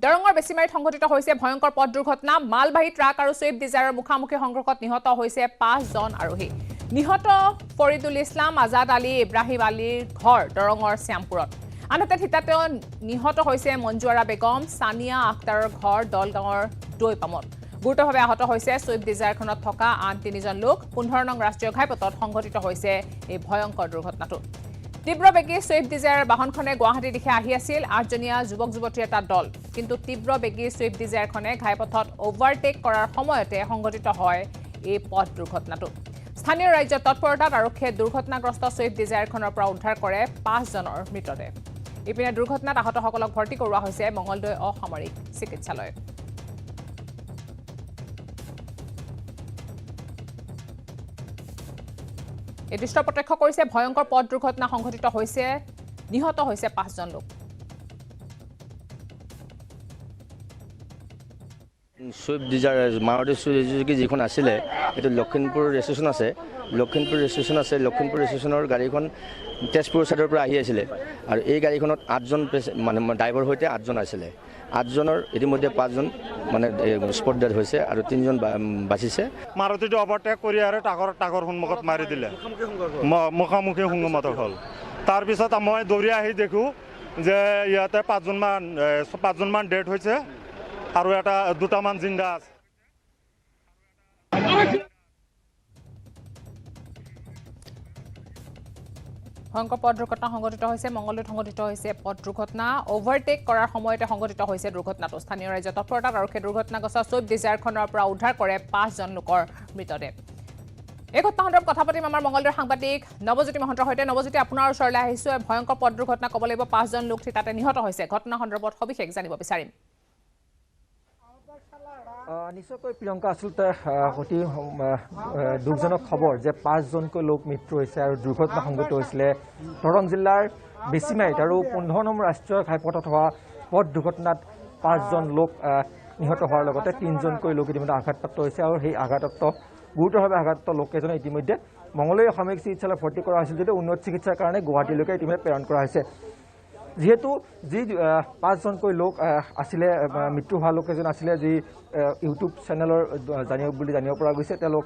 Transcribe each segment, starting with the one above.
দৰঙৰ বেছিমাৰীত সংঘটিত হৈছে ভয়ংকৰ পথ দুৰ্ঘটনা মালবাহী ট্ৰাক আৰু সুইফ্ট ডিজায়াৰৰ মুখামুখি সংঘৰ্ষত নিহত হৈছে 5 জন আৰোহী নিহত ফৰিদুল ইছলাম আজাদ আলী ইব্ৰাহিম আলীৰ ঘৰ দৰঙৰ শ্যামপুৰত আনহাতে থিতাতে নিহত হৈছে মঞ্জুৱাৰা বেগম সানিয়া আখতাৰৰ ঘৰ দলগাঁৱৰ দৈপামত গুৰুতৰভাৱে আহত হৈছে সুইফ্ট ডিজায়াৰখনত থকা আন 3জন লোক 15 নং ৰাষ্ট্ৰীয় ঘাইপথত সংঘটিত হৈছে এই ভয়ংকৰ দুৰ্ঘটনাটো তীব্ৰবেগী সুইফ্ট ডিজায়াৰ বাহনখনে গুৱাহাটী দিশে আহি আছিল 8জনীয়া যুৱক যুৱতীৰ এটা দল কিন্তু তীব্ৰবেগী সুইফ্ট ডিজায়াৰখনে ঘাইপথত অভাৰটেক কৰাৰ সময়তে সংঘটিত হয় এই পথ দুৰ্ঘটনাটো স্থানীয় ৰাজ্য তৎপৰতাত আৰক্ষীয়ে দুৰ্ঘটনাগ্ৰস্ত সুইফ্ট ডিজায়াৰখনৰ পৰা উদ্ধাৰ কৰে 5 জনৰ মৃতদেহ ইপিনে দুৰ্ঘটনাত আহতসকলক ভৰ্তি কৰোৱা হৈছে মঙ্গলদৈ অসামৰিক চিকিৎসালয়ত এই দৃশ্য প্ৰত্যক্ষ কৰিছে ভয়ংকৰ পথ দুৰ্ঘটনা সংঘটিত হৈছে নিহত হৈছে 5 জন লোক সুইফ্ট ডিজায়াৰ মাৰুতি সুজুকি যিখন আছিলে এটো লখিমপুৰ ৰেজিষ্ট্ৰেচন আছে লখিমপুৰ ৰেজিষ্ট্ৰেচনৰ গাড়ীখন তেজপুৰ সাইডৰ পৰা আহি আছিল আৰু এই গাড়ীখনত 8জন মানে ড্ৰাইভাৰ হৈতে 8জন আছিল 8জনৰ ইতিমধ্যে 5জন মানে স্পট ডেড হৈছে আৰু 3জন বাচিছে মাৰুতিটো অভাৰটেক কৰি আৰু টাকৰ সন্মুখত মাৰি দিলে মুখামুখি সংগমত হ'ল তাৰ পিছত মই দৌৰি আহি দেখো যে ইয়াতে 5জন মান ডেড হৈছে আৰু এটা দুটামান জিন্দা আছে ভয়ংকৰ পথ দুৰ্ঘটনা সংঘটিত হৈছে মঙ্গলদৈত সংঘটিত হৈছে পথ দুৰ্ঘটনা অভাৰটেক কৰাৰ সময়তে সংঘটিত হৈছে দুৰ্ঘটনাটো স্থানীয় ৰাজ্য তৎপৰতাত আৰক্ষীয়ে দুৰ্ঘটনাগ্ৰস্ত সুইফ্ট ডিজায়াৰখনৰ পৰা উদ্ধাৰ কৰে 5 জন লোকৰ মৃতদেহ এই ঘটনা সন্দৰ্ভত কথা পাতিম আমাৰ মঙ্গলদৈৰ সাংবাদিক নৱজ্যোতি মহন্তৰ সৈতে নৱজ্যোতি আপোনাৰ ওচৰলৈ আহিছো ভয়ংকৰ পথ দুৰ্ঘটনা ক'ব লাগিব 5 জন লোক তাতে নিহত হৈছে ঘটনা সন্দৰ্ভত সবিশেষ জানিব বিচাৰিম নিশ্চয়কৈ প্ৰিয়ংকা আচলতে অতি দুখজনক খবৰ যে 5 জনকৈ লোক মৃত্যু হৈছে আৰু দুৰ্ঘটনা সংঘটিত হৈছিলে দৰং জিলাৰ বেছিমাৰীত আৰু 15 নম্বৰ ৰাষ্ট্ৰীয় ঘাইপথত হোৱা পথ দুৰ্ঘটনাত 5 জন লোক নিহত হোৱাৰ লগতে 3জনকৈ লোক ইতিমধ্যে আঘাতপ্ৰাপ্ত হৈছে আৰু সেই গুৰুতৰভাৱে আঘাতপ্ৰাপ্ত লোককেইজনে ইতিমধ্যে মঙ্গলদৈ সামৰিক চিকিৎসালয়ত ভৰ্তি কৰা হৈছিল যদিও উন্নত চিকিৎসাৰ কাৰণে গুৱাহাটীলৈকে ইতিমধ্যে প্ৰেৰণ কৰা হৈছে যেহেতু যি 5 জনকৈ লোক আছিলে মৃত্যু হোৱা লোককেইজন আছিলে যি ইউটিউব চেনেলৰ জানিব পৰা গৈছে তেওঁলোক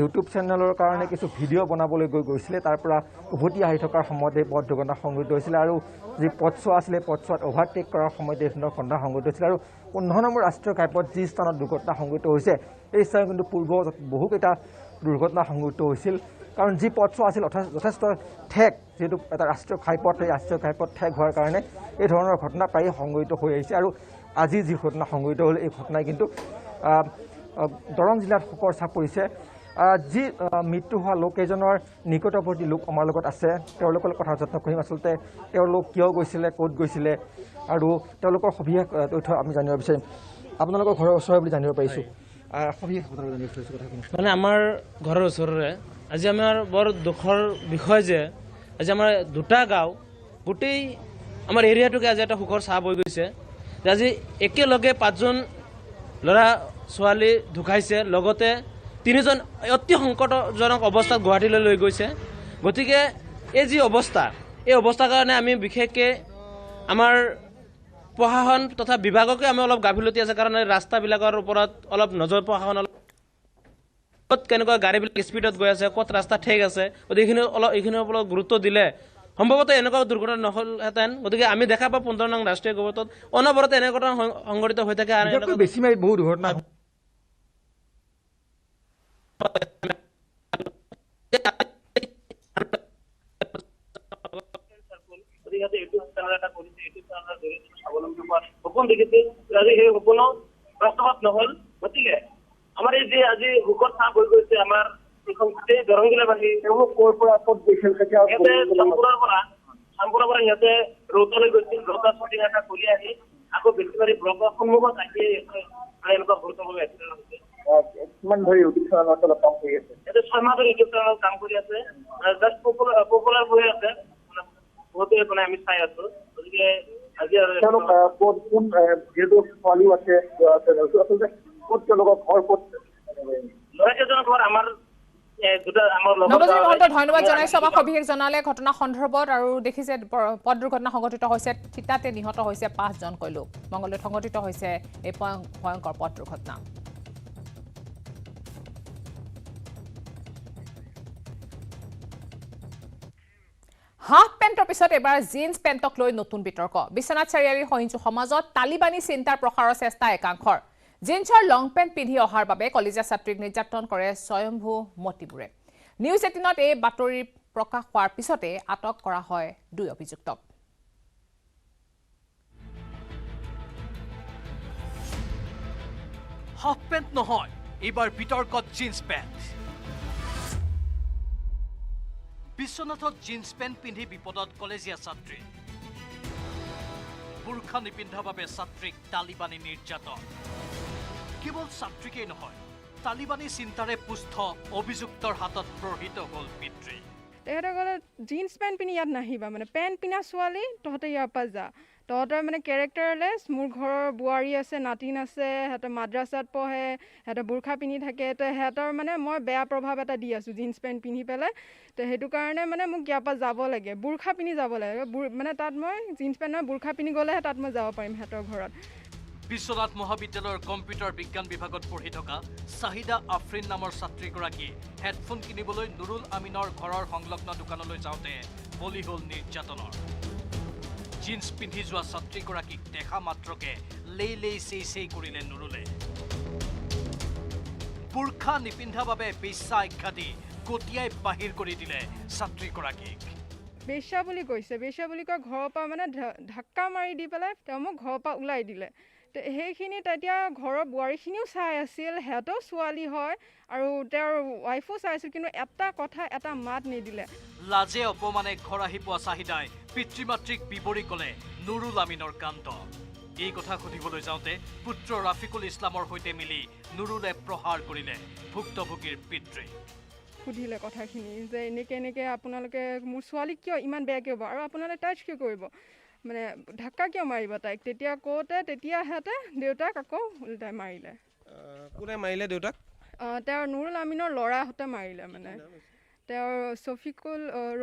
ইউটিউব চেনেলৰ কাৰণে কিছু ভিডিঅ' বনাবলৈ গৈছিলে তাৰ পৰা উভতি আহি থকাৰ সময়তে পথ দুৰ্ঘটনা সংঘটিত হৈছিলে আৰু যি পথছোৱা আছিলে পথছোৱাত অভাৰটেক কৰাৰ সময়তে এই ঘটনা সংঘটিত হৈছিলে আৰু 15 নম্বৰ ৰাষ্ট্ৰীয় ঘাইপথ যি স্থানত দুৰ্ঘটনা সংঘটিত হৈছে এই স্থানত কিন্তু পূৰ্ব বহুকেইটা দুৰ্ঘটনা সংঘটিত হৈছিল কাৰণ যি পথছোৱা আছিল যথেষ্ট ঠেক যেহেতু এটা ৰাষ্ট্ৰীয় ঘাইপথ এই ৰাষ্ট্ৰীয় ঘাইপথ ঠেক হোৱাৰ কাৰণে এই ধৰণৰ ঘটনা প্ৰায় সংঘটিত হৈ আহিছে আৰু আজি যি ঘটনা সংঘটিত হ'ল এই ঘটনাই কিন্তু দৰং জিলাত শোকৰ ছাপ পৰিছে যি মৃত্যু হোৱা লোককেইজনৰ নিকটৱৰ্তী লোক আমাৰ লগত আছে তেওঁলোকৰ কথা যত্ন কৰিম আচলতে তেওঁলোক কিয় গৈছিলে ক'ত গৈছিলে আৰু তেওঁলোকৰ সবিশেষ তথ্য আমি জানিব বিচাৰিম আপোনালোকৰ ঘৰৰ ওচৰৰে বুলি জানিব পাৰিছোঁ সবিশেষ জানিব বিচাৰিছোঁ কথাখিনি মানে আমাৰ ঘৰৰ ওচৰৰে আজি আমাৰ বৰ দুখৰ বিষয় যে আজি আমাৰ দুটা গাঁও গোটেই আমাৰ এৰিয়াটোকে আজি এটা সুখৰ চাহ বৈ গৈছে যে আজি একেলগে 5জন ল'ৰা ছোৱালী ঢুকাইছে লগতে 3জন অতি সংকটজনক অৱস্থাত গুৱাহাটীলৈ লৈ গৈছে গতিকে এই যি অৱস্থা এই অৱস্থাৰ কাৰণে আমি বিশেষকৈ আমাৰ প্ৰশাসন তথা বিভাগকে আমি অলপ গাফিলতি আছে কাৰণ ৰাস্তাবিলাকৰ ওপৰত অলপ নজৰ প্ৰশাসন ক'ত কেনেকুৱা গাড়ীবিলাক স্পীডত গৈ আছে ক'ত ৰাস্তা ঠেক আছে গতিকে এইখিনিৰ ওপৰত গুৰুত্ব দিলে সম্ভৱতঃ এনেকুৱা দুৰ্ঘটনা নহ'লহেঁতেন গতিকে আমি দেখা পাওঁ 15 নং ৰাষ্ট্ৰীয় ঘাইপথত অনবৰতে এনে ঘটনা সংঘটিত হৈ থাকে আৰু বেছিমাৰীত বহু দুৰ্ঘটনা সপোন দেখিছিল আজি সেই সপোনো বাস্তৱত নহ'ল গতিকে আমাৰ এই যে আজি সুখৰ চাহ বৈ গৈছে আমাৰ এখন গোটেই দৰং জিলাবাসী তেওঁলোক ক'ৰ পৰা ক'ত গৈছিল সিহঁতে চামপুৰৰ পৰা সিহঁতে ৰৌতালৈ গৈছিল ৰৌতা শ্বুটিং এটা কৰি আহি আকৌ বেছিমাৰী ব্লকৰ সন্মুখত আহি এনেকুৱা গুৰুত্বপূৰ্ণ এক্সিডেণ্ট হৈছে কিমান ধৰি ইউটিউব চেনেলত কাম কৰি আছে এতিয়া 6 মাহ ধৰি ইউটিউব চেনেলত কাম কৰি আছে জাষ্ট পপুলাৰ হৈ আছে বহুতে মানে আমি চাই আছো গতিকে আজি তেওঁলোক কোন যিহেতু ছোৱালীও আছে আচলতে ক'ত তেওঁলোকৰ ঘৰ ক'ত ল'ৰাকেইজনৰ ঘৰ আমাৰ দুটা আমাৰ নৱজ্যোতি মহন্ত ধন্যবাদ জনাইছো আমাক সবিশেষ জনালে ঘটনা সন্দৰ্ভত আৰু দেখিছে পথ দুৰ্ঘটনা সংঘটিত হৈছে থিতাতে নিহত হৈছে 5 জনকৈ লোক মংগলদৈত সংঘটিত হৈছে এই ভয়ংকৰ পথ দুৰ্ঘটনা হাফ পেণ্টৰ পিছত এবাৰ জিন্স পেণ্টক লৈ নতুন বিতৰ্ক বিশ্বনাথ চাৰিআলিৰ সহিংসু সমাজত তালিবানী চিন্তাৰ প্ৰসাৰৰ চেষ্টা একাংশৰ জিন্সৰ লং পেণ্ট পিন্ধি অহাৰ বাবে কলেজীয়া ছাত্ৰীক নিৰ্যাতন কৰে স্বয়ম্ভু মতিবোৰে নিউজ 18ত এই বাতৰি প্ৰকাশ হোৱাৰ পিছতে আটক কৰা হয় 2 অভিযুক্তক হাফ পেণ্ট নহয় এইবাৰ বিতৰ্কত জিন্স পেণ্ট বিশ্বনাথত জিন্স পেণ্ট পিন্ধি বিপদত কলেজীয়া ছাত্ৰী বুৰ্খা নিপিন্ধাৰ বাবে ছাত্ৰীক তালিবানী নিৰ্যাতন কেৱল ছাত্ৰীকেই নহয় তালিবানী চিন্তাৰে পুষ্ট অভিযুক্তৰ হাতত প্ৰহিত হ'ল পিতৃ তেখেতে ক'লে জিন্স পেণ্ট পিন্ধি ইয়াত নাহিবা মানে পেণ্ট পিন্ধা ছোৱালী তহঁতে ইয়াৰ পৰা যা তহঁতৰ মানে কেৰেক্টাৰলেছ মোৰ ঘৰৰ বোৱাৰী আছে নাতিন আছে সিহঁতে মাদ্ৰাছাত পঢ়ে সিহঁতে বুৰ্খা পিন্ধি থাকে তো সিহঁতৰ মানে মই বেয়া প্ৰভাৱ এটা দি আছোঁ জিন্স পেণ্ট পিন্ধি পেলাই তো সেইটো কাৰণে মানে মোক ইয়াৰ পৰা যাব লাগে বুৰ্খা পিন্ধি যাব লাগে মানে তাত মই জিন্স পেণ্ট নহয় বুৰ্খা পিন্ধি গ'লেহে তাত মই যাব পাৰিম সিহঁতৰ ঘৰত বিশ্বনাথ মহাবিদ্যালয়ৰ কম্পিউটাৰ বিজ্ঞান বিভাগত পঢ়ি থকা চাহিদা আফৰিন নামৰ ছাত্ৰীগৰাকীয়ে হেডফোন কিনিবলৈ নুৰুল আমিনৰ ঘৰৰ সংলগ্ন দোকানলৈ যাওঁতে বলি হ'ল নিৰ্যাতনৰ জিন্স পিন্ধি যোৱা ছাত্ৰীগৰাকীক দেখা মাত্ৰকে লেই চেই কৰিলে নুৰুলে বুৰ্খা নিপিন্ধা বাবে বেশ্যা আখ্যা দি গতিয়াই বাহিৰ কৰি দিলে ছাত্ৰীগৰাকীক বেশ্যা বুলি কৈছে বেশ্যা বুলি কয় ঘৰৰ পৰা মানে ধাক্কা মাৰি দি পেলাই তেওঁ মোক ঘৰৰ পৰা ওলাই দিলে তো সেইখিনি তেতিয়া ঘৰৰ বোৱাৰীখিনিও চাই আছিল সিহঁতেও ছোৱালী হয় আৰু তেওঁৰ ৱাইফো চাই আছিল কিন্তু এটা কথা এটা মাত নিদিলে লাজে অপমানে ঘৰ আহি পোৱা চাহিদাই পিতৃ মাতৃক বিৱৰি ক'লে নুৰুল আমিনৰ কাণ্ড এই কথা সুধিবলৈ যাওঁতে পুত্ৰ ৰাফিকুল ইছলামৰ সৈতে মিলি নুৰুলে প্ৰহাৰ কৰিলে ভুক্তভোগীৰ পিতৃ সুধিলে কথাখিনি যে এনেকৈ আপোনালোকে মোৰ ছোৱালীক কিয় ইমান বেয়াকৈ হ'ব আৰু আপোনালোকে টাচ কিয় কৰিব মানে ধাক্কা কিয় মাৰিব তাইক তেতিয়া কওঁতে তেতিয়া সিহঁতে দেউতাক আকৌ ওলটাই মাৰিলে কোনে মাৰিলে দেউতাক তেওঁৰ নুৰুল আমিনৰ ল'ৰাহঁতে মাৰিলে মানে তেওঁৰ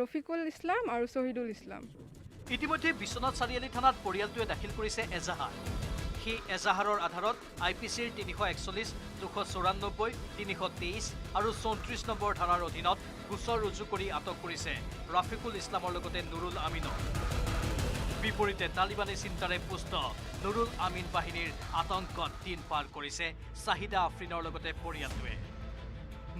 ৰফিকুল ইছলাম আৰু শ্বহীদুল ইছলাম ইতিমধ্যে বিশ্বনাথ চাৰিআলি থানাত পৰিয়ালটোৱে দাখিল কৰিছে এজাহাৰ সেই এজাহাৰৰ আধাৰত IPCৰ 341, 294, 323 আৰু 34 নম্বৰ ধাৰাৰ অধীনত গোচৰ ৰুজু কৰি আটক কৰিছে ৰাফিকুল ইছলামৰ লগতে নুৰুল আমিনক বিপৰীতে তালিবানী চিন্তাৰে পুষ্ট নুৰুল আমিন বাহিনীৰ আতংকত দিন পাৰ কৰিছে চাহিদা আফৰিনৰ লগতে পৰিয়ালটোৱে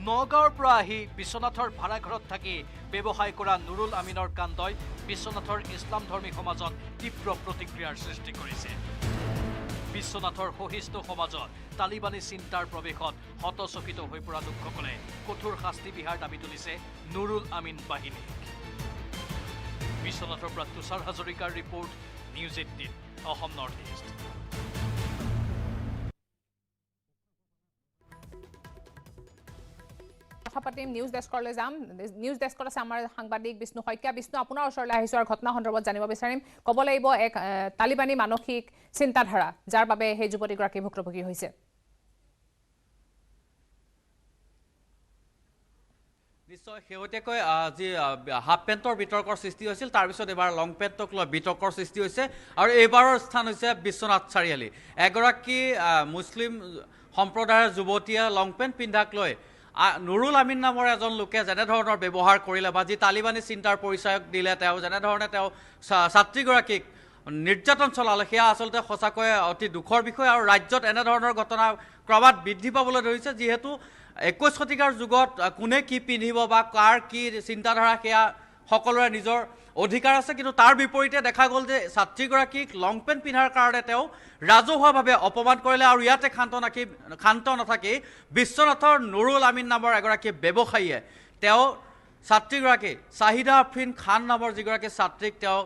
নগাঁৱৰ পৰা আহি বিশ্বনাথৰ ভাড়াঘৰত থাকি ব্যৱসায় কৰা নুৰুল আমিনৰ কাণ্ডই বিশ্বনাথৰ ইছলাম ধৰ্মী সমাজত তীব্ৰ প্ৰতিক্ৰিয়াৰ সৃষ্টি কৰিছে বিশ্বনাথৰ সহিষ্ণু সমাজত তালিবানী চিন্তাৰ প্ৰৱেশত হতচকিত হৈ পৰা লোকসকলে কঠোৰ শাস্তি বিহাৰ দাবী তুলিছে নুৰুল আমিন বাহিনীক বিশ্বনাথৰ পৰা তুষাৰ হাজৰিকাৰ report news 18 Assam north east কথা পাতিম নিউজ ডেস্কলৈ যাম নিউজ ডেস্কত আছে আমাৰ সাংবাদিক বিষ্ণু শইকীয়া বিষ্ণু আপোনাৰ ওচৰলৈ আহিছো আৰু ঘটনা সন্দৰ্ভত জানিব বিচাৰিম ক'ব লাগিব এক তালিবানী মানসিক চিন্তাধাৰা যাৰ বাবে সেই যুৱতীগৰাকী ভুক্তভোগী হৈছে নিশ্চয় শেহতীয়াকৈ যি হাফ পেণ্টৰ বিতৰ্কৰ সৃষ্টি হৈছিল তাৰপিছত এবাৰ লং পেণ্টক লৈ বিতৰ্কৰ সৃষ্টি হৈছে আৰু এইবাৰৰ স্থান হৈছে বিশ্বনাথ চাৰিআলি এগৰাকী মুছলিম সম্প্ৰদায়ৰ যুৱতীয়ে লং পেণ্ট পিন্ধাক লৈ নুৰুল আমিন নামৰ এজন লোকে যেনেধৰণৰ ব্যৱহাৰ কৰিলে বা যি তালিবানী চিন্তাৰ পৰিচয় দিলে তেওঁ যেনেধৰণে তেওঁ ছাত্ৰীগৰাকীক নিৰ্যাতন চলালে সেয়া আচলতে সঁচাকৈ অতি দুখৰ বিষয় আৰু ৰাজ্যত এনেধৰণৰ ঘটনা ক্ৰমাৎ বৃদ্ধি পাবলৈ ধৰিছে যিহেতু 21 শতিকাৰ যুগত কোনে কি পিন্ধিব বা কাৰ কি চিন্তাধাৰা সেয়া সকলোৰে নিজৰ অধিকাৰ আছে কিন্তু তাৰ বিপৰীতে দেখা গ'ল যে ছাত্ৰীগৰাকীক লং পেণ্ট পিন্ধাৰ কাৰণে তেওঁ ৰাজহুৱাভাৱে অপমান কৰিলে আৰু ইয়াতে ক্ষান্ত নাথাকি বিশ্বনাথৰ নুৰুল আমিন নামৰ এগৰাকী ব্যৱসায়ীয়ে তেওঁ ছাত্ৰীগৰাকী চাহিদা আফৰিন খান নামৰ যিগৰাকী ছাত্ৰীক তেওঁ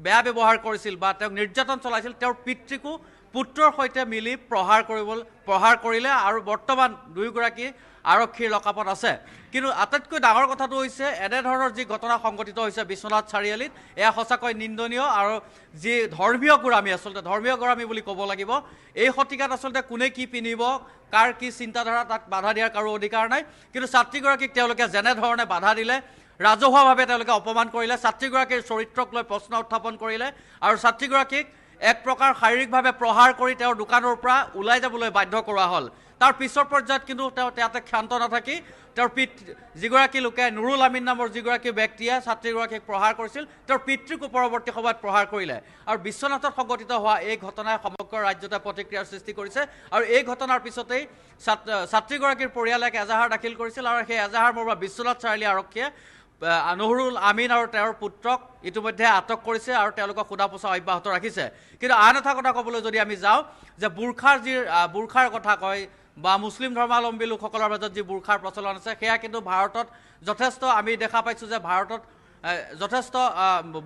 বেয়া ব্যৱহাৰ কৰিছিল বা তেওঁক নিৰ্যাতন চলাইছিল তেওঁৰ পিতৃকো পুত্ৰৰ সৈতে মিলি প্ৰহাৰ কৰিলে আৰু বৰ্তমান দুয়োগৰাকী আৰক্ষীৰ লকআপত আছে। কিন্তু আটাইতকৈ ডাঙৰ কথাটো হৈছে এনেধৰণৰ যি ঘটনা সংঘটিত হৈছে বিশ্বনাথ চাৰিআলিত এয়া সঁচাকৈ নিন্দনীয় আৰু যি ধৰ্মীয় গোড়ামী আচলতে ধৰ্মীয় গোড়ামী বুলি ক'ব লাগিব। এই শতিকাত আচলতে কোনে কি পিন্ধিব কাৰ কি চিন্তাধাৰা তাক বাধা দিয়াৰ কাৰো অধিকাৰ নাই। কিন্তু ছাত্ৰীগৰাকীক তেওঁলোকে যেনেধৰণে বাধা দিলে ৰাজহুৱাভাৱে তেওঁলোকে অপমান কৰিলে ছাত্ৰীগৰাকীৰ চৰিত্ৰক লৈ প্ৰশ্ন উত্থাপন কৰিলে আৰু ছাত্ৰীগৰাকীক এক প্ৰকাৰ শাৰীৰিকভাৱে প্ৰহাৰ কৰি তেওঁৰ দোকানৰ পৰা ওলাই যাবলৈ বাধ্য কৰোৱা হ'ল। তাৰ পিছৰ পৰ্যায়ত কিন্তু তেওঁ তাতে ক্ষান্ত নাথাকি তেওঁৰ যিগৰাকী লোকে নুৰুল আমিন নামৰ যিগৰাকী ব্যক্তিয়ে ছাত্ৰীগৰাকীক প্ৰহাৰ কৰিছিল তেওঁৰ পিতৃকো পৰৱৰ্তী সময়ত প্ৰহাৰ কৰিলে। আৰু বিশ্বনাথত সংঘটিত হোৱা এই ঘটনাই সমগ্ৰ ৰাজ্যতে প্ৰতিক্ৰিয়াৰ সৃষ্টি কৰিছে। আৰু এই ঘটনাৰ পিছতেই ছাত্ৰীগৰাকীৰ পৰিয়ালে এক এজাহাৰ দাখিল কৰিছিল আৰু সেই এজাহাৰ মৰ্মে বিশ্বনাথ চাৰিআলি আৰক্ষীয়ে নুৰুল আমিন আৰু তেওঁৰ পুত্ৰক ইতিমধ্যে আটক কৰিছে আৰু তেওঁলোকক সোধা পোছা অব্যাহত ৰাখিছে। কিন্তু আন এটা কথা ক'বলৈ যদি আমি যাওঁ যে বুৰ্খাৰ কথা কয় বা মুছলিম ধৰ্মাৱলম্বী লোকসকলৰ মাজত যি বুৰ্খাৰ প্ৰচলন আছে সেয়া কিন্তু ভাৰতত যথেষ্ট আমি দেখা পাইছোঁ যে ভাৰতত যথেষ্ট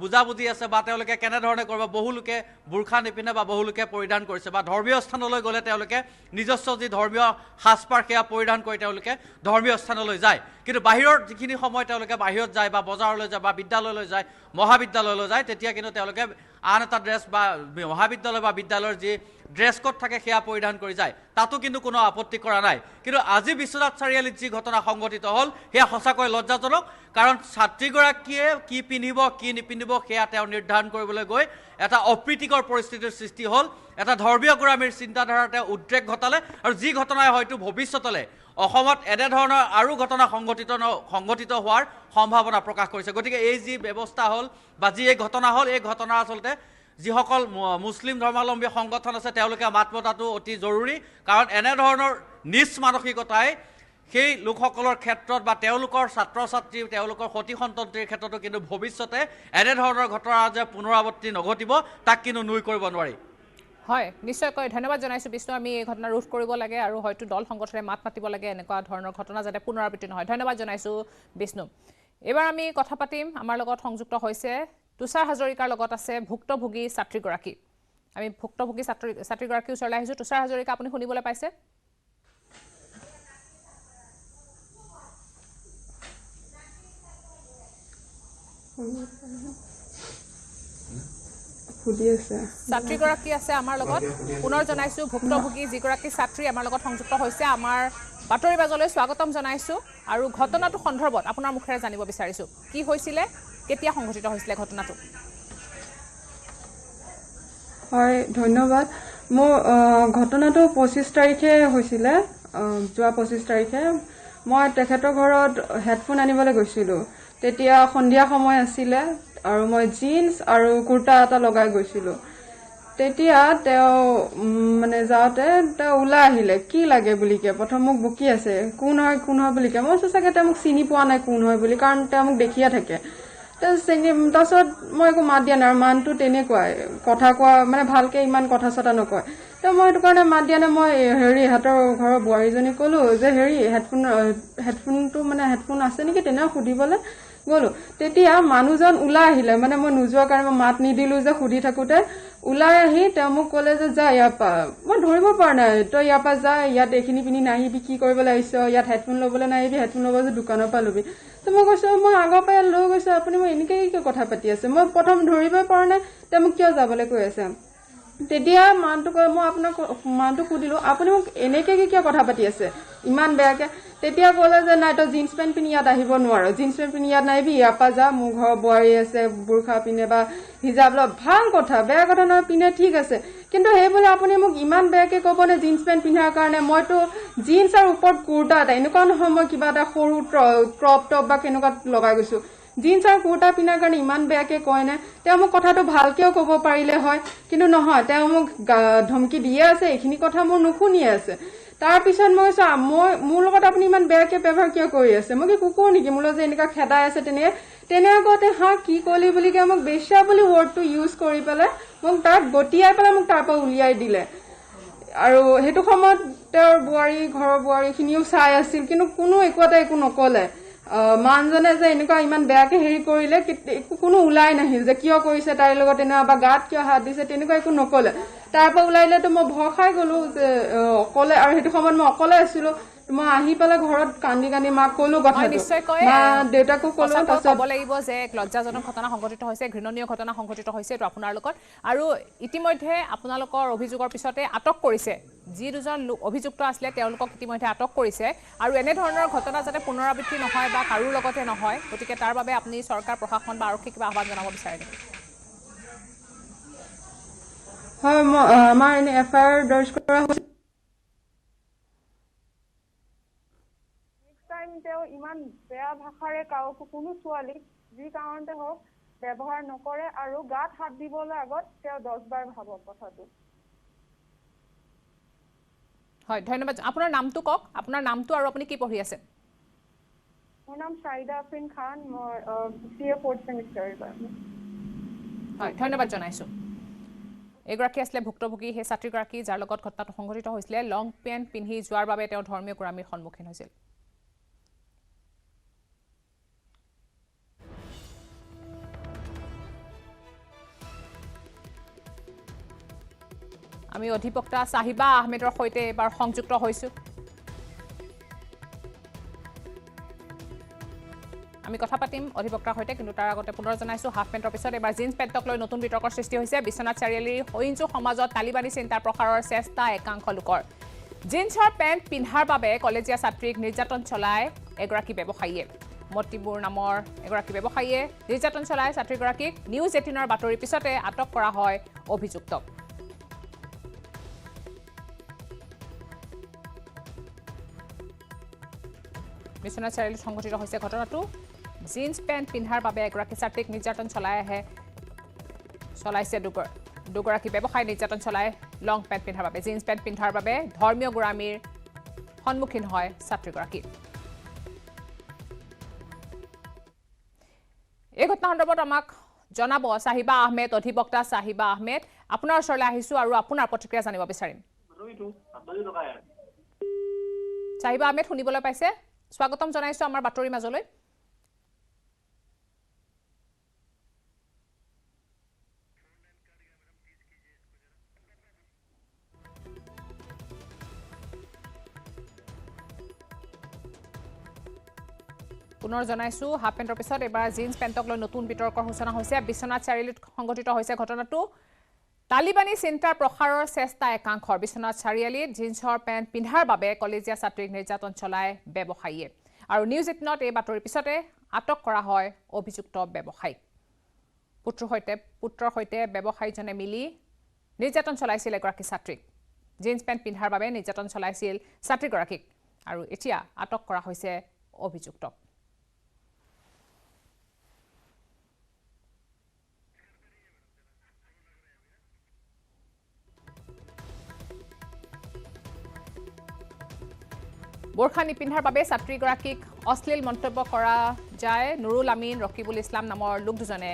বুজাবুজি আছে বা তেওঁলোকে কেনেধৰণে কৰিব। বহুলোকে বুৰ্খা নিপিন্ধে বা বহুলোকে পৰিধান কৰিছে বা ধৰ্মীয় স্থানলৈ গ'লে তেওঁলোকে নিজস্ব যি ধৰ্মীয় সাজপাৰ সেয়া পৰিধান কৰি তেওঁলোকে ধৰ্মীয় স্থানলৈ যায়। কিন্তু বাহিৰৰ যিখিনি সময় তেওঁলোকে বাহিৰত যায় বা বজাৰলৈ যায় বা বিদ্যালয়লৈ যায় মহাবিদ্যালয়লৈ যায় তেতিয়া কিন্তু তেওঁলোকে আন এটা ড্ৰেছ বা মহাবিদ্যালয় বা বিদ্যালয়ৰ যি ড্ৰেছ কোড থাকে সেয়া পৰিধান কৰি যায়। তাতো কিন্তু কোনো আপত্তি কৰা নাই। কিন্তু আজি বিশ্বনাথ চাৰিআলিত যি ঘটনা সংঘটিত হ'ল সেয়া সঁচাকৈ লজ্জাজনক। কাৰণ ছাত্ৰীগৰাকীয়ে কি পিন্ধিব কি নিপিন্ধিব সেয়া তেওঁ নিৰ্ধাৰণ কৰিবলৈ গৈ এটা অপ্ৰীতিকৰ পৰিস্থিতিৰ সৃষ্টি হ'ল। এটা ধৰ্মীয় গোড়ামীৰ চিন্তাধাৰা তেওঁ উদ্ৰেক ঘটালে আৰু যি ঘটনাই হয়তো ভৱিষ্যতলৈ অসমত এনেধৰণৰ আৰু ঘটনা সংঘটিত হোৱাৰ সম্ভাৱনা প্ৰকাশ কৰিছে। গতিকে এই যি ব্যৱস্থা হ'ল বা যি এই ঘটনা হ'ল এই ঘটনা আচলতে যিসকল মুছলিম ধৰ্মাৱলম্বী সংগঠন আছে তেওঁলোকে মাত মতাটো অতি জৰুৰী। কাৰণ এনেধৰণৰ নিজ মানসিকতাই সেই লোকসকলৰ ক্ষেত্ৰত বা তেওঁলোকৰ ছাত্ৰ ছাত্ৰী তেওঁলোকৰ সতি সন্ততিৰ ক্ষেত্ৰতো কিন্তু ভৱিষ্যতে এনেধৰণৰ ঘটনা যে পুনৰাবৃত্তি নঘটিব তাক কিন্তু নুই কৰিব নোৱাৰি। হয়, নিশ্চয়কৈ ধন্যবাদ জনাইছোঁ বিষ্ণু। আমি এই ঘটনা ৰোধ কৰিব লাগে আৰু হয়তো দল সংগঠনে মাত মাতিব লাগে এনেকুৱা ধৰণৰ ঘটনা যাতে পুনৰাবৃত্তি নহয়। ধন্যবাদ জনাইছোঁ বিষ্ণু। এইবাৰ আমি কথা পাতিম আমাৰ লগত সংযুক্ত হৈছে তুষাৰ হাজৰিকাৰ লগত আছে ভুক্তভোগী ছাত্ৰীগৰাকী। আমি ভুক্তভোগী ছাত্ৰীগৰাকীৰ ওচৰলৈ আহিছোঁ। তুষাৰ হাজৰিকা আপুনি শুনিবলৈ পাইছে? ছাত্ৰীগৰাকী আছে আমাৰ লগত। পুনৰ জনাইছোঁ ভুক্তভোগী যিগৰাকী ছাত্ৰী আমাৰ লগত সংযুক্ত হৈছে। আমাৰ বাতৰি বাজলৈ স্বাগতম জনাইছোঁ আৰু ঘটনাটো সন্দৰ্ভত আপোনাৰ মুখেৰে জানিব বিচাৰিছোঁ কি হৈছিলে, কেতিয়া সংঘটিত হৈছিলে ঘটনাটো? হয়, ধন্যবাদ। মোৰ ঘটনাটো 25 তাৰিখে হৈছিলে, যোৱা 25 তাৰিখে। মই তেখেতৰ ঘৰত হেডফোন আনিবলৈ গৈছিলোঁ। তেতিয়া সন্ধিয়া সময় আছিলে আৰু মই জিন্স আৰু কুৰ্তা এটা লগাই গৈছিলোঁ। তেতিয়া তেওঁ মানে যাওঁতে তেওঁ ওলাই আহিলে কি লাগে বুলিকে। প্ৰথম মোক বকি আছে কোন হয় বুলিকে। মই চাগে তেওঁ মোক চিনি পোৱা নাই কোন হয় বুলি, কাৰণ তেওঁ মোক দেখিয়ে থাকে। তাৰপিছত মই একো মাত দিয়া নাই আৰু মানুহটো তেনেকুৱাই কথা কোৱা মানে ভালকে ইমান কথা চথা নকয়। তো মই সেইটো কাৰণে মাত দিয়া নাই। মই ইহঁতৰ ঘৰৰ বোৱাৰীজনীক ক'লো যে হেডফোনটো মানে হেডফোন আছে নেকি তেনেকৈ সুধিবলৈ গ'লো। তেতিয়া মানুহজন ওলাই আহিলে, মানে মই নোযোৱাৰ কাৰণে মই মাত নিদিলোঁ যে সুধি থাকোঁতে ওলাই আহি তেওঁ মোক ক'লে যে যা ইয়াৰ পৰা। মই ধৰিব পৰা নাই, তই ইয়াৰ পৰা যা, ইয়াত এইখিনি পিন্ধি নাহিবি, কি কৰিবলৈ আহিছ, ইয়াত হেডফোন ল'বলৈ নাহিবি, হেডফোন ল'ব যে দোকানৰ পৰা ল'বি। তো মই কৈছোঁ মই আগৰ পৰা লৈ গৈছোঁ, আপুনি মই এনেকৈ কিয় কথা পাতি আছে। মই প্ৰথম ধৰিবই পৰা নাই তেওঁ মোক কিয় যাবলৈ কৈ আছে। তেতিয়া মানুহটোক মই মানুহটোক সুধিলোঁ আপুনি মোক এনেকৈ কিয় কথা পাতি আছে ইমান বেয়াকৈ। তেতিয়া ক'লে যে নাই তই জিন্স পেণ্ট পিন্ধি ইয়াত আহিব নোৱাৰ, জিন্স পেণ্ট পিন্ধি ইয়াত নাহিবি, ইয়াৰ পৰা যা, মোৰ ঘৰৰ বোৱাৰী আছে বুৰ্খা পিন্ধে বা হিজাব লয়, ভাল কথা বেয়া কথা নহয়, পিন্ধে ঠিক আছে, কিন্তু সেইবুলি আপুনি মোক ইমান বেয়াকৈ ক'বনে জিন্স পেণ্ট পিন্ধাৰ কাৰণে। মইতো জিন্স আৰু ওপৰত কুৰ্তা এটা, এনেকুৱা নহয় মই কিবা এটা সৰু ক্ৰপ টপ বা কেনেকুৱা লগাই গৈছোঁ। জিন্স আৰু কুৰ্তা পিন্ধাৰ কাৰণে ইমান বেয়াকৈ কয়নে। তেওঁ মোক কথাটো ভালকৈও ক'ব পাৰিলে হয়, কিন্তু নহয়, তেওঁ মোক ধমকি দিয়ে আছে, এইখিনি কথা মোৰ নুশুনিয়ে আছে। তাৰপিছত মই কৈছোঁ মোৰ লগত আপুনি ইমান বেয়াকৈ ব্যৱহাৰ কিয় কৰি আছে, মই কি কুকুৰ নেকি মোৰ লগত যে এনেকুৱা খেদাই আছে। তেনেকুৱাতে কি ক'লি বুলিকে মোক বেশ্যা বুলি ৱৰ্ডটো ইউজ কৰি পেলাই মোক তাত গতিয়াই পেলাই মোক তাৰ পৰা উলিয়াই দিলে। আৰু সেইটো সময়ত তেওঁৰ ঘৰৰ বোৱাৰীখিনিও চাই আছিল, কিন্তু কোনো একো নক'লে। মানুহজনে যে এনেকুৱা ইমান বেয়াকে হেৰি কৰিলে কোনো ওলাই নাহিল যে কিয় কৰিছে তাইৰ লগত এনেকুৱা বা গাত কিয় হাত দিছে তেনেকুৱা একো নকলে তাৰ পৰা ওলাইলেতো মই ভয় খাই গলো যে অকলে আৰু সেইটো সময়ত মই অকলে আছিলো মই আহি পেলাই ঘৰত কান্দি কান্দি মাক কলো কথাটো মা দেউতাকো কলো তাৰপিছত ক'ব লাগিব যে এক লজ্জাজনক ঘটনা সংঘটিত হৈছে ঘৃণনীয় ঘটনা সংঘটিত হৈছে এইটো আপোনাৰ লগত আৰু ইতিমধ্যে আপোনালোকৰ অভিযোগৰ পিছতে আটক কৰিছে যি দুজন অভিযুক্ত আছিলে তেওঁলোকক ইতিমধ্যে আটক কৰিছে আৰু এনে ধৰণৰ ঘটনা যাতে পুনৰাবৃত্তি নহয় বা কাৰো লগতে নহয় গতিকে তাৰ বাবে আপুনি চৰকাৰ প্ৰশাসন বা আৰক্ষী কিবা আহ্বান জনাব বিচাৰে নেকি হয় আমাৰ এনে এফআইআৰ দৰ্জ কৰা হৈছে তেওঁ ইমান বেয়া ভাষাৰে কোনো ছোৱালীক যি কাৰণতে হওক ব্যৱহাৰ নকৰে আৰু গাত হাত দিবলৈ আগত তেওঁ 10 বাৰ ভাবক কথাটো হয় ধন্যবাদ আপোনাৰ নামটো কওক আপোনাৰ নামটো আৰু আপুনি কি পঢ়ি আছে মোৰ নাম শাহিদা আফৰিন খান মই CA 4th সেমিষ্টাৰ হয় ধন্যবাদ জনাইছো এগৰাকী আছিলে ভুক্তভোগী সেই ছাত্ৰীগৰাকী যাৰ লগত ঘটনাটো সংঘটিত হৈছিলে লং পেণ্ট পিন্ধি যোৱাৰ বাবে তেওঁ ধৰ্মীয় গোৰামীৰ সন্মুখীন হৈছিল আমি অধিবক্তা সাহিবা আহমেদৰ সৈতে এবাৰ সংযুক্ত হৈছো আমি কথা পাতিম অধিবক্তাৰ সৈতে কিন্তু তাৰ আগতে পুনৰ জনাইছো হাফ পেণ্টৰ পিছত এবাৰ জিন্স পেণ্টক লৈ নতুন বিতৰ্কৰ সৃষ্টি হৈছে বিশ্বনাথ চাৰিআলিৰ হৈঞ্জু সমাজত তালিবানী চিন্তাৰ প্ৰসাৰৰ চেষ্টা একাংশ লোকৰ জিন্সৰ পেণ্ট পিন্ধাৰ বাবে কলেজীয়া ছাত্ৰীক নিৰ্যাতন চলাই এগৰাকী ব্যৱসায়ীয়ে মতিবুৰ নামৰ এগৰাকী ব্যৱসায়ীয়ে নিৰ্যাতন চলাই ছাত্ৰীগৰাকীক নিউজ 18ৰ বাতৰিৰ পিছতে আটক কৰা হয় অভিযুক্ত বিশ্বনাথ চাৰিআলিত সংঘটিত হৈছে ঘটনাটো জিন্স পেণ্ট পিন্ধাৰ বাবে এগৰাকী ছাত্ৰীক নিৰ্যাতন চলাইছে দুগৰাকী ব্যৱসায়ী নিৰ্যাতন চলাই লং পেণ্ট পিন্ধাৰ বাবে জিন্স পেণ্ট পিন্ধাৰ বাবে ধৰ্মীয় গোৰামীৰ সন্মুখীন হয় ছাত্ৰীগৰাকী এই ঘটনা সন্দৰ্ভত আমাক জনাব সাহিবা আহমেদ অধিবক্তা সাহিবা আহমেদ আপোনাৰ ওচৰলৈ আহিছো আৰু আপোনাৰ প্ৰতিক্ৰিয়া জানিব বিচাৰিম সাহিবা আহমেদ শুনিবলৈ পাইছে স্বাগতম জনাইছো আমাৰ বাতৰি মাজলৈ পুনৰ জনাইছো হাফ পেণ্টৰ পিছত এবাৰ জিন্স পেণ্টক লৈ নতুন বিতৰ্কৰ সূচনা হৈছে বিশ্বনাথ চাৰিআলিত সংঘটিত হৈছে ঘটনাটো তালিবানী চিন্তাৰ প্ৰসাৰৰ চেষ্টা একাংশৰ বিশ্বনাথ চাৰিআলিত জিন্সৰ পেণ্ট পিন্ধাৰ বাবে কলেজীয়া ছাত্ৰীক নিৰ্যাতন চলাই ব্যৱসায়ীয়ে আৰু নিউজ 18ত এই বাতৰিৰ পিছতে আটক কৰা হয় অভিযুক্ত ব্যৱসায়ীক পুত্ৰৰ সৈতে ব্যৱসায়ীজনে মিলি নিৰ্যাতন চলাইছিল এগৰাকী ছাত্ৰীক জিন্স পেণ্ট পিন্ধাৰ বাবে নিৰ্যাতন চলাইছিল ছাত্ৰীগৰাকীক আৰু এতিয়া আটক কৰা হৈছে অভিযুক্তক বোৰখা নিপিন্ধাৰ বাবে ছাত্ৰীগৰাকীক অশ্লীল মন্তব্য কৰা যায় নুৰুল আমিন ৰকিবুল ইছলাম নামৰ লোক দুজনে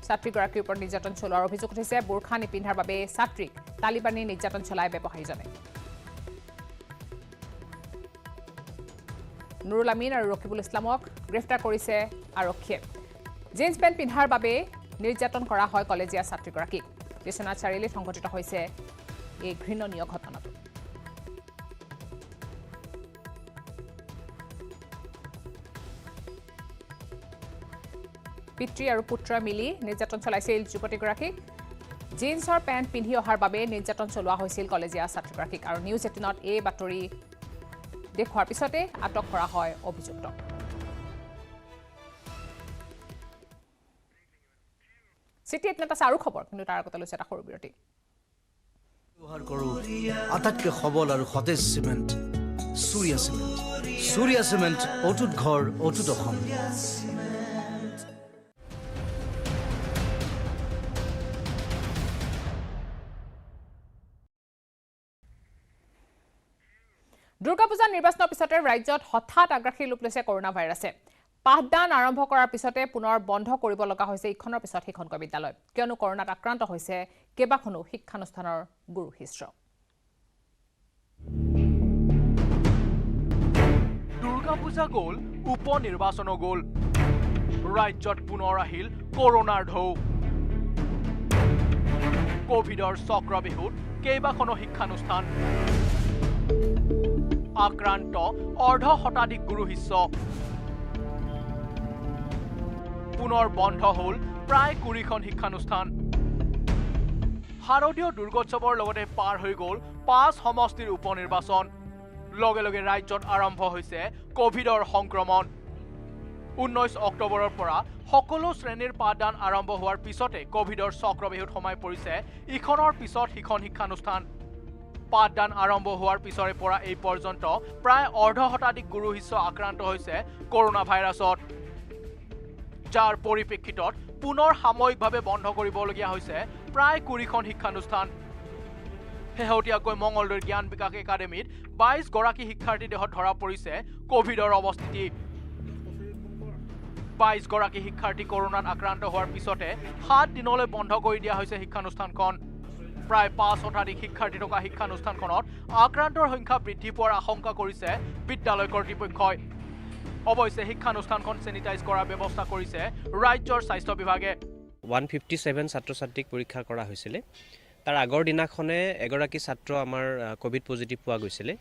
ছাত্ৰীগৰাকীৰ ওপৰত নিৰ্যাতন চলোৱাৰ অভিযোগ উঠিছে বোৰখা নিপিন্ধাৰ বাবে ছাত্ৰীক তালিবানী নিৰ্যাতন চলাই ব্যৱসায়ীজনে নুৰুল আমিন আৰু ৰকিবুল ইছলামক গ্ৰেফতাৰ কৰিছে আৰক্ষীয়ে জিন্স পেণ্ট পিন্ধাৰ বাবে নিৰ্যাতন কৰা হয় কলেজীয়া ছাত্ৰীগৰাকীক বিশ্বনাথ চাৰিআলিত সংঘটিত হৈছে এই ঘৃণনীয় ঘটনাটো পিতৃ আৰু পুত্ৰই মিলি নিৰ্যাতন চলাইছিল যুৱতীগৰাকীক জিন্সৰ পেণ্ট পিন্ধি অহাৰ বাবে নিৰ্যাতন চলোৱা হৈছিল কলেজীয়া ছাত্ৰীগৰাকীক আৰু নিউজ 18ত এই বাতৰি দেখুৱাৰ পিছতে আটক কৰা হয় অভিযুক্তক চিটি 18ত আছে আৰু খবৰ কিন্তু তাৰ আগতে লৈছে এটা সৰু বিৰতি ব্যৱহাৰ কৰোঁ আটাইতকৈ সবল আৰু সতেজ চিমেণ্ট সূৰ্যা চিমেণ্ট অটুট ঘৰ অটুট অসম দুৰ্গা পূজা নিৰ্বাচনৰ পিছতে ৰাজ্যত হঠাৎ আগ্ৰাসী ৰূপ লৈছে কৰোনা ভাইৰাছে পাঠদান আৰম্ভ কৰাৰ পিছতে পুনৰ বন্ধ কৰিব লগা হৈছে ইখনৰ পিছত সিখনকৈ বিদ্যালয় কিয়নো কৰোনাত আক্ৰান্ত হৈছে কেইবাখনো শিক্ষানুষ্ঠানৰ গুৰু শিষ্য দুৰ্গাপূজা গ'ল, উপ নিৰ্বাচনো গ'ল, ৰাজ্যত পুনৰ আহিল কৰোনাৰ ঢৌ। কোভিডৰ চক্ৰবিহুত কেইবাখনো শিক্ষানুষ্ঠান, আক্ৰান্ত অৰ্ধ শতাধিক গুৰু শিষ্য। পুনৰ বন্ধ হ'ল প্ৰায় 20খন শিক্ষানুষ্ঠান। শাৰদীয় দুৰ্গোৎসৱৰ লগতে পাৰ হৈ গ'ল 5 সমষ্টিৰ উপ নিৰ্বাচন। লগে লগে ৰাজ্যত আৰম্ভ হৈছে কোভিডৰ সংক্ৰমণ। 19 অক্টোবৰৰ পৰা সকলো শ্ৰেণীৰ পাঠদান আৰম্ভ হোৱাৰ পিছতে কোভিডৰ চক্ৰবিহুত সোমাই পৰিছে ইখনৰ পিছত সিখন শিক্ষানুষ্ঠান। পাঠদান আৰম্ভ হোৱাৰ পিছৰে পৰা এই পৰ্যন্ত প্ৰায় অৰ্ধ শতাধিক গুৰু শিষ্য আক্ৰান্ত হৈছে কৰোনা ভাইৰাছত, যাৰ পৰিপ্ৰেক্ষিতত পুনৰ সাময়িকভাৱে বন্ধ কৰিবলগীয়া হৈছে প্ৰায় 20খন শিক্ষানুষ্ঠান। শেহতীয়াকৈ মঙলদৈৰ জ্ঞান বিকাশ একাডেমীত 22 গৰাকী শিক্ষাৰ্থীৰ দেহত ধৰা পৰিছে কোভিডৰ অৱস্থিতি। 22 গৰাকী শিক্ষাৰ্থী কৰোনাত আক্ৰান্ত হোৱাৰ পিছতে 7 দিনলৈ বন্ধ কৰি দিয়া হৈছে শিক্ষানুষ্ঠানখন। প্ৰায় 5 শতাধিক শিক্ষাৰ্থী থকা শিক্ষানুষ্ঠানখনত আক্ৰান্তৰ সংখ্যা বৃদ্ধি পোৱাৰ আশংকা কৰিছে বিদ্যালয় কৰ্তৃপক্ষই। অৱশ্যে শিক্ষানুষ্ঠানখন চেনিটাইজ কৰাৰ ব্যৱস্থা কৰিছে ৰাজ্যৰ স্বাস্থ্য বিভাগে। 157 ছাত্ৰ ছাত্ৰীক পৰীক্ষা কৰা হৈছিলে। তাৰ আগৰ দিনাখনে এগৰাকী ছাত্ৰ আমাৰ কোভিড পজিটিভ পোৱা গৈছিলে।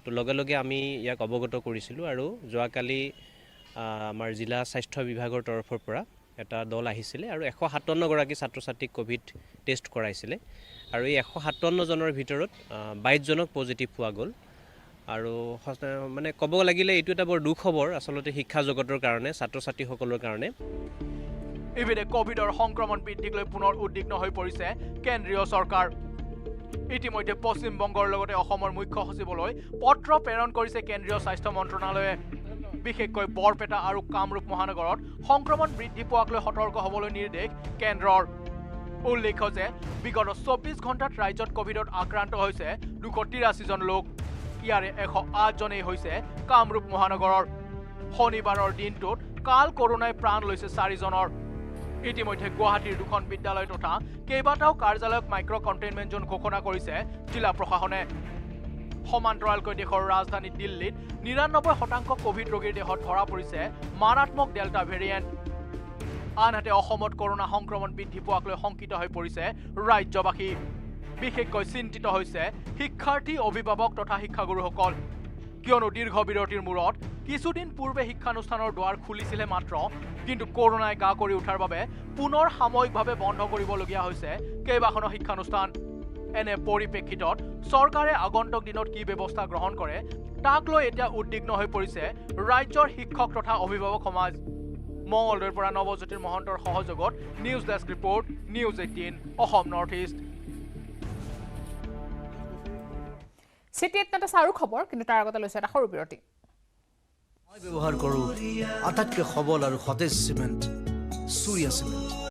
তো লগে লগে আমি ইয়াক অৱগত কৰিছিলোঁ আৰু যোৱাকালি আমাৰ জিলা স্বাস্থ্য বিভাগৰ তৰফৰ পৰা এটা দল আহিছিলে আৰু 157 গৰাকী ছাত্ৰ ছাত্ৰীক কোভিড টেষ্ট কৰাইছিলে আৰু এই 157 জনৰ ভিতৰত 22 জনক পজিটিভ পোৱা গ'ল। আৰু মানে ক'ব লাগিলে এইটো এটা বৰ দুখ খবৰ আচলতে শিক্ষা জগতৰ কাৰণে, ছাত্ৰ ছাত্ৰীসকলৰ কাৰণে। ইভিনে কোভিডৰ সংক্ৰমণ বৃদ্ধিক লৈ পুনৰ উদ্বিগ্ন হৈ পৰিছে কেন্দ্ৰীয় চৰকাৰ। ইতিমধ্যে পশ্চিমবংগৰ লগতে অসমৰ মুখ্য সচিবলৈ পত্ৰ প্ৰেৰণ কৰিছে কেন্দ্ৰীয় স্বাস্থ্য মন্ত্ৰণালয়ে। বিশেষকৈ বৰপেটা আৰু কামৰূপ মহানগৰত সংক্ৰমণ বৃদ্ধি পোৱাক লৈ সতৰ্ক হ'বলৈ নিৰ্দেশ কেন্দ্ৰৰ। উল্লেখ্য যে বিগত 24 ঘণ্টাত ৰাজ্যত কোভিডত আক্ৰান্ত হৈছে 283 জন লোক। ইয়াৰে 108 জনেই হৈছে কামৰূপ মহানগৰৰ। শনিবাৰৰ দিনটোত কাল কৰোনাই প্ৰাণ লৈছে 4 জনৰ। ইতিমধ্যে গুৱাহাটীৰ 2খন বিদ্যালয় তথা কেইবাটাও কাৰ্যালয়ক মাইক্ৰ কণ্টেইনমেণ্ট জোন ঘোষণা কৰিছে জিলা প্ৰশাসনে। সমান্তৰালকৈ দেশৰ ৰাজধানী দিল্লীত 99% কোভিড ৰোগীৰ দেহত ধৰা পৰিছে মাৰাত্মক ডেল্টা ভেৰিয়েণ্ট। আনহাতে অসমত কৰোনা সংক্ৰমণ বৃদ্ধি পোৱাক লৈ শংকিত হৈ পৰিছে ৰাজ্যবাসী। বিশেষকৈ চিন্তিত হৈছে শিক্ষাৰ্থী, অভিভাৱক তথা শিক্ষাগুৰুসকল। কিয়নো দীৰ্ঘ বিৰতিৰ মূৰত কিছুদিন পূৰ্বে শিক্ষানুষ্ঠানৰ দুৱাৰ খুলিছিলে মাত্ৰ, কিন্তু কৰোনাই গা কৰি উঠাৰ বাবে পুনৰ সাময়িকভাৱে বন্ধ কৰিবলগীয়া হৈছে কেইবাখনো শিক্ষানুষ্ঠান। এনে পৰিপ্ৰেক্ষিতত চৰকাৰে আগন্তুক দিনত কি ব্যৱস্থা গ্ৰহণ কৰে তাক লৈ এতিয়া উদ্বিগ্ন হৈ পৰিছে ৰাজ্যৰ শিক্ষক তথা অভিভাৱক সমাজ। মঙলদৈৰ পৰা নৱজ্যোতিৰ মহন্তৰ সহযোগত news desk report, news 18 Assam north east. City এটা চাৰু খবৰ, কিন্তু তাৰ আগতে লৈছে এটা সৰু বিৰতি। মই ব্যৱহাৰ কৰোঁ আটাইতকৈ সবল আৰু সতেজ চিমেণ্ট, সূৰ্য চিমেণ্ট।